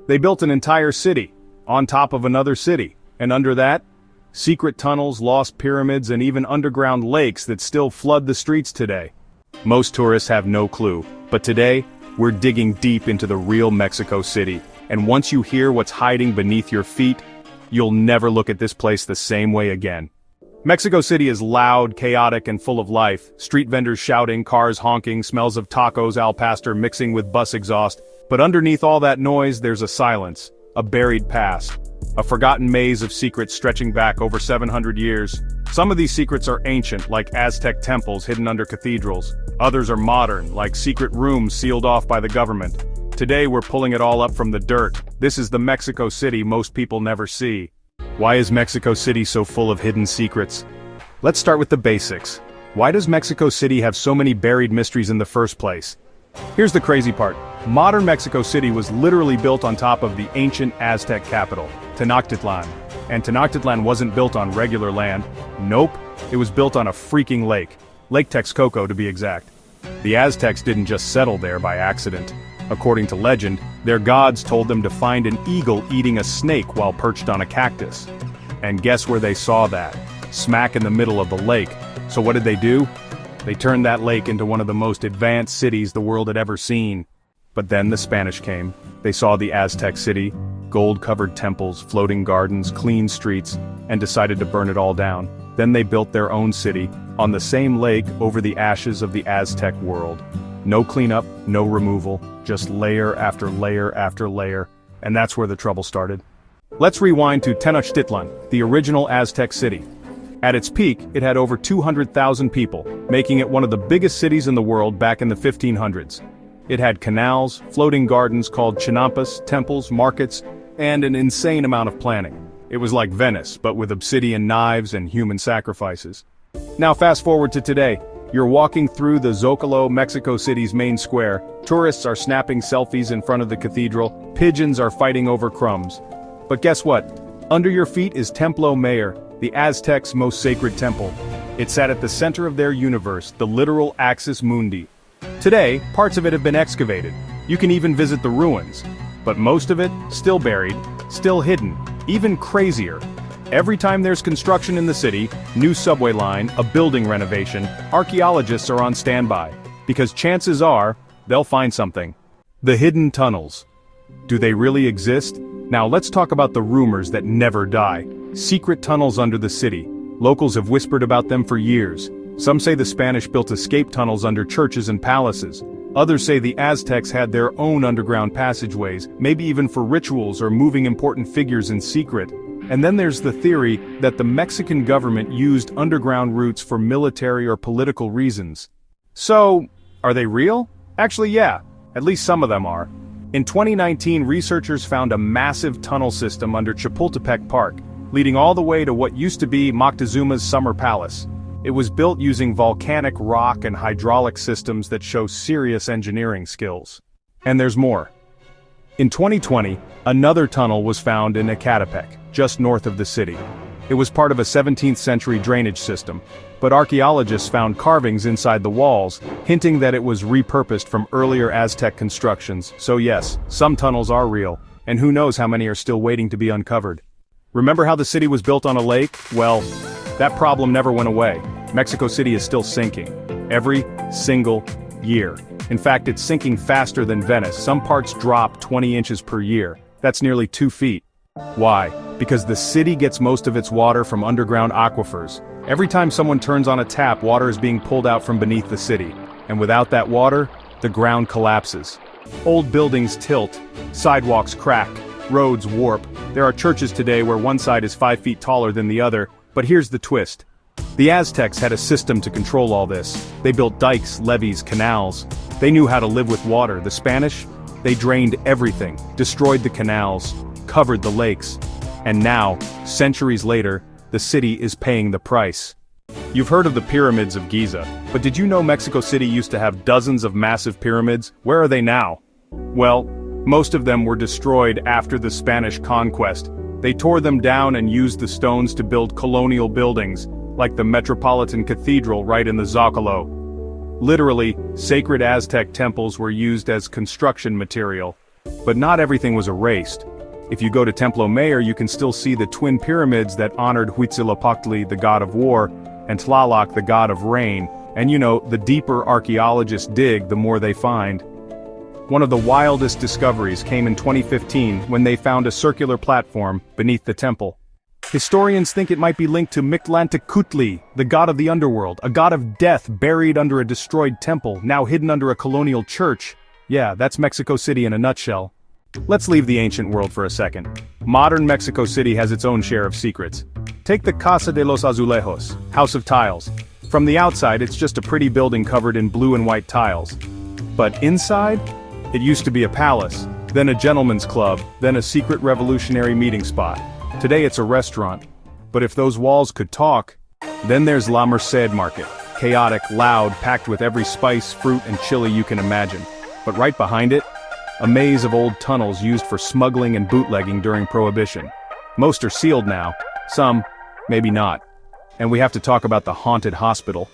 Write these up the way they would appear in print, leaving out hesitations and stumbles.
They built an entire city, on top of another city, and under that, secret tunnels, lost pyramids, and even underground lakes that still flood the streets today. Most tourists have no clue, but today, we're digging deep into the real Mexico City, and once you hear what's hiding beneath your feet, you'll never look at this place the same way again. Mexico City is loud, chaotic, and full of life. Street vendors shouting, cars honking, smells of tacos al pastor mixing with bus exhaust. But underneath all that noise, there's a silence, a buried past, a forgotten maze of secrets stretching back over 700 years. Some of these secrets are ancient, like Aztec temples hidden under cathedrals. Others are modern, like secret rooms sealed off by the government. Today we're pulling it all up from the dirt. This is the Mexico City most people never see. Why is Mexico City so full of hidden secrets? Let's start with the basics. Why does Mexico City have so many buried mysteries in the first place? Here's the crazy part. Modern Mexico City was literally built on top of the ancient Aztec capital, Tenochtitlan. And Tenochtitlan wasn't built on regular land. Nope, it was built on a freaking lake. Lake Texcoco to be exact. The Aztecs didn't just settle there by accident. According to legend, their gods told them to find an eagle eating a snake while perched on a cactus. And guess where they saw that? Smack in the middle of the lake. So what did they do? They turned that lake into one of the most advanced cities the world had ever seen. But then the Spanish came. They saw the Aztec city, gold-covered temples, floating gardens, clean streets, and decided to burn it all down. Then they built their own city, on the same lake over the ashes of the Aztec world. No cleanup, no removal, just layer after layer after layer, and that's where the trouble started. Let's rewind to Tenochtitlan, the original Aztec city. At its peak, it had over 200,000 people, making it one of the biggest cities in the world back in the 1500s. It had canals, floating gardens called chinampas, temples, markets, and an insane amount of planning. It was like Venice, but with obsidian knives and human sacrifices. Now fast forward to today. You're walking through the Zocalo, Mexico City's main square. Tourists are snapping selfies in front of the cathedral. Pigeons are fighting over crumbs. But guess what? Under your feet is Templo Mayor, the Aztecs' most sacred temple. It sat at the center of their universe, the literal axis mundi. Today, parts of it have been excavated. You can even visit the ruins. But most of it, still buried, still hidden, even crazier. Every time there's construction in the city, new subway line, a building renovation, archaeologists are on standby. Because chances are, they'll find something. The hidden tunnels. Do they really exist? Now let's talk about the rumors that never die. Secret tunnels under the city. Locals have whispered about them for years. Some say the Spanish built escape tunnels under churches and palaces. Others say the Aztecs had their own underground passageways, maybe even for rituals or moving important figures in secret. And then there's the theory that the Mexican government used underground routes for military or political reasons. So, are they real? Actually, yeah, at least some of them are. In 2019, researchers found a massive tunnel system under Chapultepec Park, leading all the way to what used to be Moctezuma's summer palace. It was built using volcanic rock and hydraulic systems that show serious engineering skills. And there's more. In 2020, another tunnel was found in Ecatepec, just north of the city. It was part of a 17th century drainage system, but archaeologists found carvings inside the walls, hinting that it was repurposed from earlier Aztec constructions. So yes, some tunnels are real, and who knows how many are still waiting to be uncovered. Remember how the city was built on a lake? Well, that problem never went away. Mexico City is still sinking. Every single year. In fact, it's sinking faster than Venice. Some parts drop 20 inches per year. That's nearly 2 feet. Why? Because the city gets most of its water from underground aquifers. Every time someone turns on a tap, water is being pulled out from beneath the city. And without that water, the ground collapses. Old buildings tilt, sidewalks crack, roads warp. There are churches today where one side is 5 feet taller than the other, but here's the twist. The Aztecs had a system to control all this. They built dikes, levees, canals. They knew how to live with water. The Spanish? They drained everything, destroyed the canals, covered the lakes. And now, centuries later, the city is paying the price. You've heard of the pyramids of Giza, but did you know Mexico City used to have dozens of massive pyramids? Where are they now? Well, most of them were destroyed after the Spanish conquest. They tore them down and used the stones to build colonial buildings, like the Metropolitan Cathedral right in the Zocalo. Literally, sacred Aztec temples were used as construction material. But not everything was erased. If you go to Templo Mayor, you can still see the twin pyramids that honored Huitzilopochtli, the god of war, and Tlaloc, the god of rain, and the deeper archaeologists dig, the more they find. One of the wildest discoveries came in 2015 when they found a circular platform beneath the temple. Historians think it might be linked to Mictlantecuhtli, the god of the underworld, a god of death buried under a destroyed temple, now hidden under a colonial church. Yeah, that's Mexico City in a nutshell. Let's leave the ancient world for a second. Modern Mexico City has its own share of secrets. Take the Casa de los Azulejos, House of Tiles. From the outside, it's just a pretty building covered in blue and white tiles. But inside? It used to be a palace, then a gentleman's club, then a secret revolutionary meeting spot. Today it's a restaurant. But if those walls could talk, then there's La Merced Market. Chaotic, loud, packed with every spice, fruit, and chili you can imagine. But right behind it, a maze of old tunnels used for smuggling and bootlegging during Prohibition. Most are sealed now, some, maybe not. And we have to talk about the haunted hospital.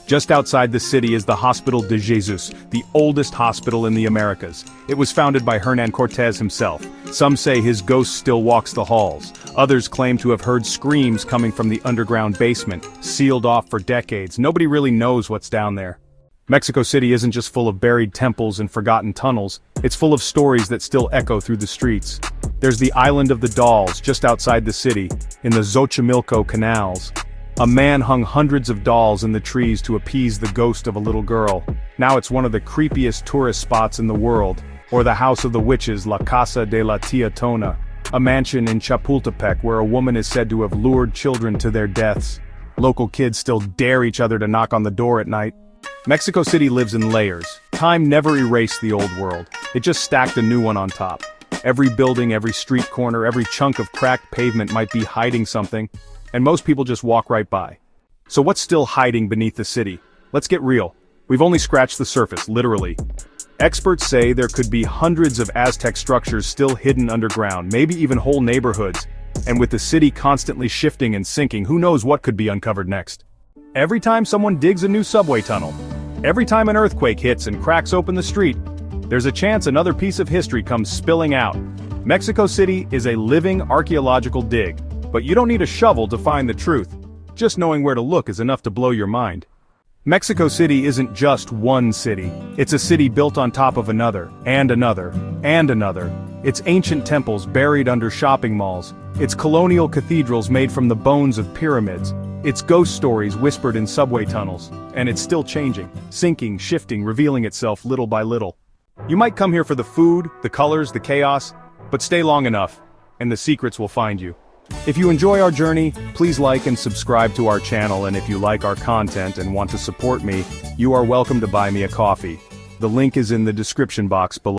Just outside the city is the Hospital de Jesus, the oldest hospital in the Americas. It was founded by Hernan Cortez himself. Some say his ghost still walks the halls. Others claim to have heard screams coming from the underground basement, sealed off for decades. Nobody really knows what's down there. Mexico City isn't just full of buried temples and forgotten tunnels, it's full of stories that still echo through the streets. There's the Island of the Dolls just outside the city, in the Xochimilco canals. A man hung hundreds of dolls in the trees to appease the ghost of a little girl. Now it's one of the creepiest tourist spots in the world. Or the House of the Witches, La Casa de la Tia Tona, a mansion in Chapultepec where a woman is said to have lured children to their deaths. Local kids still dare each other to knock on the door at night. Mexico City lives in layers. Time never erased the old world. It just stacked a new one on top. Every building, every street corner, every chunk of cracked pavement might be hiding something, and most people just walk right by. So what's still hiding beneath the city? Let's get real. We've only scratched the surface, literally. Experts say there could be hundreds of Aztec structures still hidden underground, maybe even whole neighborhoods. And with the city constantly shifting and sinking, who knows what could be uncovered next? Every time someone digs a new subway tunnel, every time an earthquake hits and cracks open the street, there's a chance another piece of history comes spilling out. Mexico City is a living archaeological dig, but you don't need a shovel to find the truth. Just knowing where to look is enough to blow your mind. Mexico City isn't just one city. It's a city built on top of another, and another, and another. It's ancient temples buried under shopping malls. It's colonial cathedrals made from the bones of pyramids. It's ghost stories whispered in subway tunnels. And it's still changing, sinking, shifting, revealing itself little by little. You might come here for the food, the colors, the chaos, but stay long enough, and the secrets will find you. If you enjoy our journey, please like and subscribe to our channel, and if you like our content and want to support me, you are welcome to buy me a coffee. The link is in the description box below.